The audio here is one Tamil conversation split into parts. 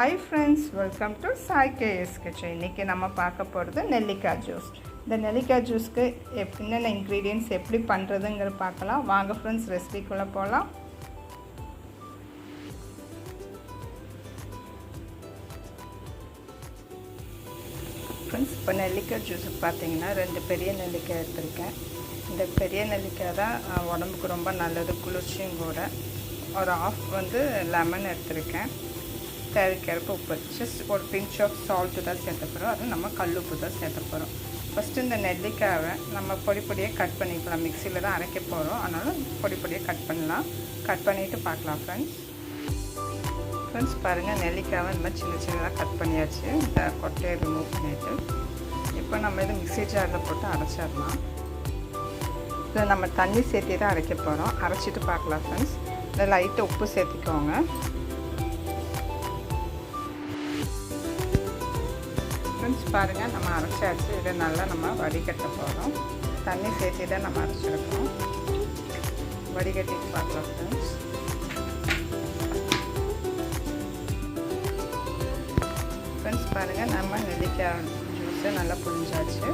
Hi friends, welcome to Sai KS Kitchen. இன்னைக்கு நம்ம பார்க்க போகிறது நெல்லிக்காய் ஜூஸ். இந்த நெல்லிக்காய் ஜூஸ்க்கு என்னென்ன இன்க்ரீடியன்ட்ஸ் எப்படி பண்ணுறதுங்கிற பார்க்கலாம். வாங்க ஃப்ரெண்ட்ஸ், ரெசிபிக்குள்ளே போகலாம். ஃப்ரெண்ட்ஸ், இப்போ நெல்லிக்காய் ஜூஸுக்கு பார்த்தீங்கன்னா 2 பெரிய நெல்லிக்காய் எடுத்திருக்கேன். இந்த பெரிய நெல்லிக்காய் தான் உடம்புக்கு ரொம்ப நல்லது, குளிர்ச்சியும் கூட. ஒரு ஆஃப் லெமன் எடுத்திருக்கேன். தேவைக்கேற்ப உப்பு, ஜஸ்ட் ஒரு பிஞ்ச் ஆஃப் சால்ட்டு தான் சேர்த்த போகிறோம். அது நம்ம கல்லுப்பு தான் சேர்த்த போகிறோம். ஃபஸ்ட்டு இந்த நெல்லிக்காயை நம்ம பொடி பொடியாக கட் பண்ணிக்கலாம். மிக்சியில் தான் அரைக்க போகிறோம், அதனால் பொடி பொடியாக கட் பண்ணலாம். கட் பண்ணிவிட்டு பார்க்கலாம் ஃப்ரெண்ட்ஸ். பாருங்கள், நெல்லிக்காவை இந்த மாதிரி சின்ன சின்னதாக கட் பண்ணியாச்சு. இந்த கொட்டையை ரிமூவ் பண்ணிவிட்டு இப்போ நம்ம இது மிக்சி ஜாரில் போட்டு அரைச்சிடலாம். இதை நம்ம தண்ணி சேர்த்தி தான் அரைக்க போகிறோம். அரைச்சிட்டு பார்க்கலாம் ஃப்ரெண்ட்ஸ். இதில் லைட்டாக உப்பு சேர்த்திக்கோங்க. ஃப்ரெண்ட்ஸ், பாருங்கள், நம்ம அரைச்சாச்சு. இதை நல்லா நம்ம வடிகட்ட போகிறோம். தண்ணி சேர்த்து தான் நம்ம அரைச்சிருக்கோம். வடிகட்டிட்டு பார்க்கலாம் ஃப்ரெண்ட்ஸ். ஃப்ரெண்ட்ஸ், பாருங்கள், நம்ம நெல்லிக்காய் ஜூஸை நல்லா புழிஞ்சாச்சு.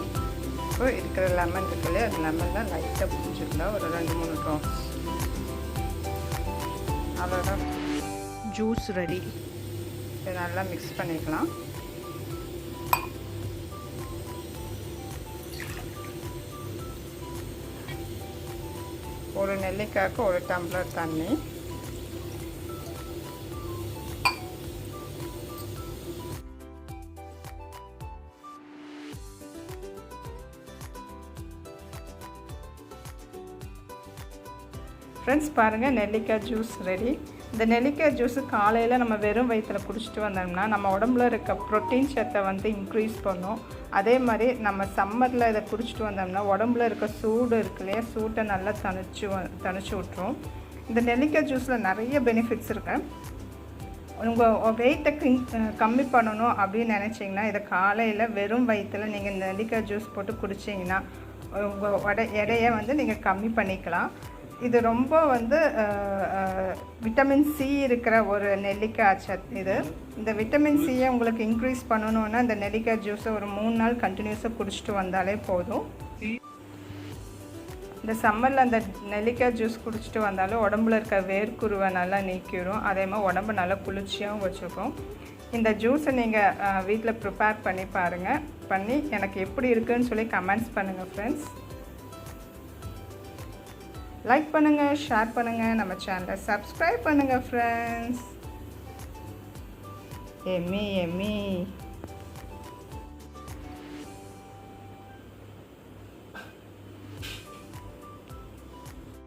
இப்போ இருக்கிற லெமன் இருக்குல்ல, அந்த லெமனில் லைட்டாக புழிஞ்சிக்கலாம். ஒரு 2-3 ட்ராப்ஸ். அவ்வளோதான், ஜூஸ் ரெடி. இதை நல்லா மிக்ஸ் பண்ணிக்கலாம். ஒரு நெல்லிக்காய்க்கு 1 டம்ளர் தண்ணி. ஃப்ரெண்ட்ஸ், பாருங்கள், நெல்லிக்காய் ஜூஸ் ரெடி. இந்த நெல்லிக்காய் ஜூஸு காலையில் நம்ம வெறும் வயிற்றில் குடிச்சிட்டு வந்தோம்னா நம்ம உடம்புல இருக்க ப்ரோட்டீன் சத்தை இன்க்ரீஸ் பண்ணும். அதே மாதிரி நம்ம சம்மரில் இதை குடிச்சிட்டு வந்தோம்னா உடம்புல இருக்க சூடு இருக்கு இல்லையா, சூட்டை நல்லா தணிச்சு விட்டுரும். இந்த நெல்லிக்காய் ஜூஸில் நிறைய பெனிஃபிட்ஸ் இருக்கு. உங்கள் வெயிட்டை கம்மி பண்ணணும் அப்படின்னு நினச்சிங்கன்னா இதை காலையில் வெறும் வயிற்றில் நீங்கள் நெல்லிக்காய் ஜூஸ் போட்டு குடிச்சிங்கன்னா உங்கள் எடையை நீங்கள் கம்மி பண்ணிக்கலாம். இது ரொம்ப விட்டமின் சி இருக்கிற ஒரு நெல்லிக்காய் சத். இந்த விட்டமின் சியை உங்களுக்கு இன்க்ரீஸ் பண்ணணுன்னா இந்த நெல்லிக்காய் ஜூஸை ஒரு 3 நாள் கண்டினியூஸாக குடிச்சிட்டு வந்தாலே போதும். இந்த சம்மரில் அந்த நெல்லிக்காய் ஜூஸ் குடிச்சிட்டு வந்தாலும் உடம்புல இருக்க வேர்க்குருவை நல்லா நீக்கிடும். அதே மாதிரி உடம்பு நல்லா குளிர்ச்சியாகவும் வச்சுக்கும். இந்த ஜூஸை நீங்கள் வீட்டில் ப்ரிப்பேர் பண்ணி பாருங்கள். பண்ணி எனக்கு எப்படி இருக்குதுன்னு சொல்லி கமெண்ட்ஸ் பண்ணுங்கள் ஃப்ரெண்ட்ஸ். லைக் பண்ணுங்கள், ஷேர் பண்ணுங்கள், நம்ம சேனலை சப்ஸ்கிரைப் பண்ணுங்கள் ஃப்ரெண்ட்ஸ். Emmy Emmy.